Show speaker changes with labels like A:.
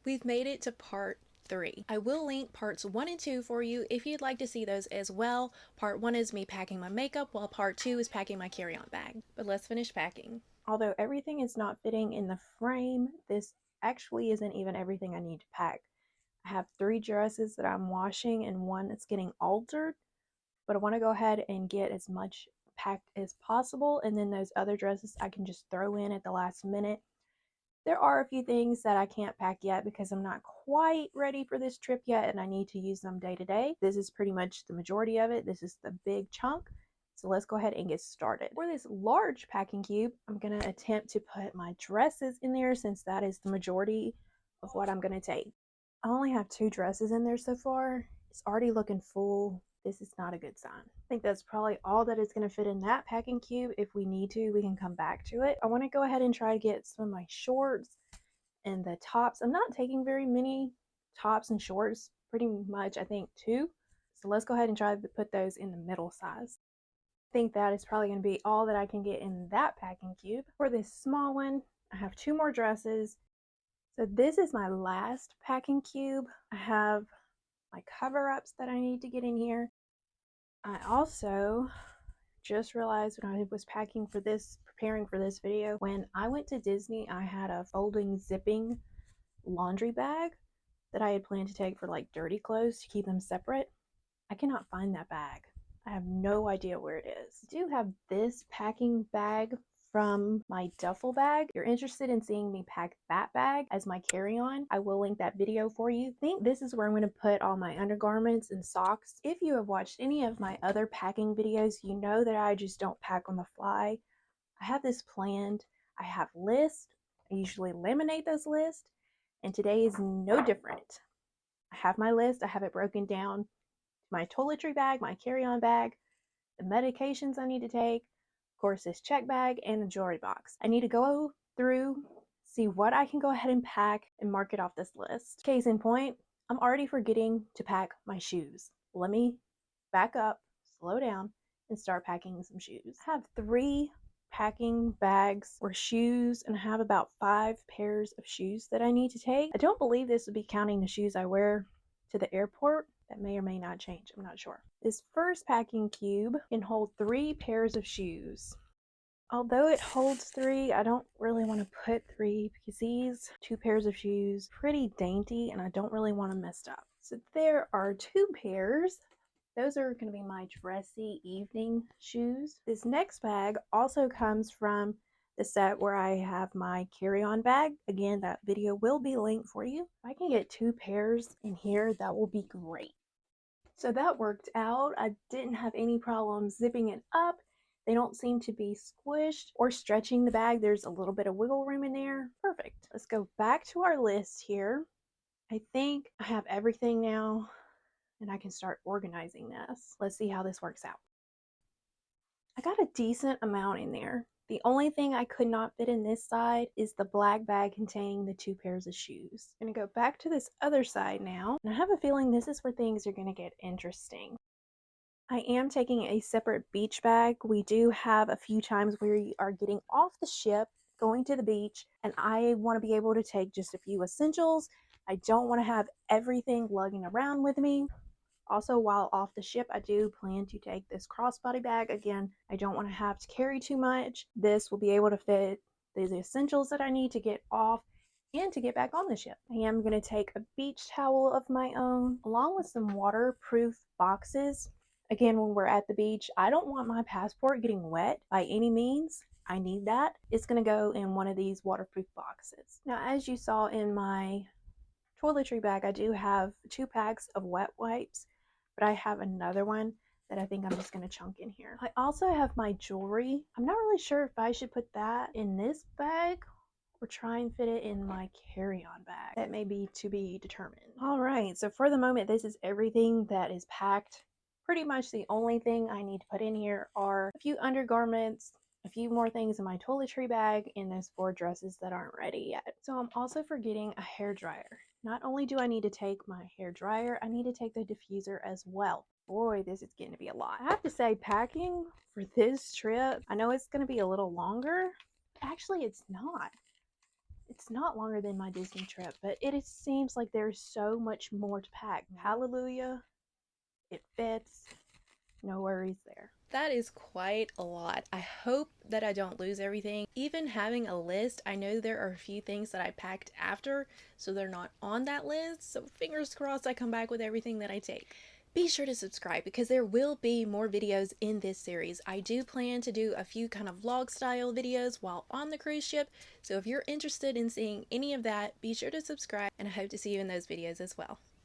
A: We've made it to part 3. I will link parts 1 and 2 for you if you'd like to see those as well. Part 1 is me packing my makeup, while part 2 is packing my carry-on bag. But let's finish packing. Although everything is not fitting in the frame, this actually isn't even everything I need to pack. I have 3 dresses that I'm washing and 1 that's getting altered, but I want to go ahead and get as much packed as possible, and then those other dresses I can just throw in at the last minute. There are a few things that I can't pack yet because I'm not quite ready for this trip yet and I need to use them day to day. This is pretty much the majority of it. This is the big chunk. So let's go ahead and get started. For this large packing cube, I'm going to attempt to put my dresses in there since that is the majority of what I'm going to take. I only have 2 dresses in there so far. It's already looking full. This is not a good sign. I think that's probably all that is going to fit in that packing cube. If we need to, we can come back to it. I want to go ahead and try to get some of my shorts and the tops. I'm not taking very many tops and shorts, pretty much I think 2. So let's go ahead and try to put those in the middle size. I think that is probably going to be all that I can get in that packing cube. For this small one, I have 2 more dresses. So this is my last packing cube. I have my cover-ups that I need to get in here. I also just realized when I was packing for this, preparing for this video, when I went to Disney, I had a folding zipping laundry bag that I had planned to take for like dirty clothes to keep them separate. I cannot find that bag. I have no idea where it is. I do have this packing bag from my duffel bag. If you're interested in seeing me pack that bag as my carry-on, I will link that video for you. I think this is where I'm going to put all my undergarments and socks. If you have watched any of my other packing videos, you know that I just don't pack on the fly. I have this planned. I have lists. I usually laminate those lists, and today is no different. I have my list. I have it broken down. My toiletry bag, my carry-on bag, the medications I need to take, of course this check bag, and the jewelry box. I need to go through, see what I can go ahead and pack and mark it off this list. Case in point, I'm already forgetting to pack my shoes. Let me back up, slow down, and start packing some shoes. I have 3 packing bags for shoes and I have about 5 pairs of shoes that I need to take. I don't believe this would be counting the shoes I wear to the airport. That may or may not change, I'm not sure. This first packing cube can hold 3 pairs of shoes. Although it holds 3, I don't really want to put 3 because these 2 pairs of shoes are pretty dainty and I don't really want them messed up. So there are 2 pairs. Those are going to be my dressy evening shoes. This next bag also comes from the set where I have my carry-on bag. Again, that video will be linked for you. If I can get 2 pairs in here, that will be great. So that worked out. I didn't have any problems zipping it up. They don't seem to be squished or stretching the bag. There's a little bit of wiggle room in there. Perfect. Let's go back to our list here. I think I have everything now and I can start organizing this. Let's see how this works out. I got a decent amount in there. The only thing I could not fit in this side is the black bag containing the 2 pairs of shoes. I'm gonna go back to this other side now, and I have a feeling this is where things are gonna get interesting. I am taking a separate beach bag. We do have a few times where we are getting off the ship, going to the beach, and I want to be able to take just a few essentials. I don't want to have everything lugging around with me. Also, while off the ship, I do plan to take this crossbody bag. Again, I don't want to have to carry too much. This will be able to fit the essentials that I need to get off and to get back on the ship. I am going to take a beach towel of my own, along with some waterproof boxes. Again, when we're at the beach, I don't want my passport getting wet by any means. I need that. It's going to go in one of these waterproof boxes. Now, as you saw in my toiletry bag, I do have 2 packs of wet wipes, but I have another one that I think I'm just going to chunk in here. I also have my jewelry. I'm not really sure if I should put that in this bag or try and fit it in my carry-on bag. That may be to be determined. All right, so for the moment, this is everything that is packed. Pretty much the only thing I need to put in here are a few undergarments, a few more things in my toiletry bag, and those 4 dresses that aren't ready yet. So I'm also forgetting a hair dryer. Not only do I need to take my hair dryer, I need to take the diffuser as well. Boy, this is getting to be a lot. I have to say, packing for this trip, I know it's going to be a little longer. Actually, it's not. It's not longer than my Disney trip, but it seems like there's so much more to pack. Hallelujah. It fits. No worries there. That is quite a lot. I hope that I don't lose everything. Even having a list, I know there are a few things that I packed after, so they're not on that list. So fingers crossed I come back with everything that I take. Be sure to subscribe because there will be more videos in this series. I do plan to do a few kind of vlog style videos while on the cruise ship. So if you're interested in seeing any of that, be sure to subscribe and I hope to see you in those videos as well.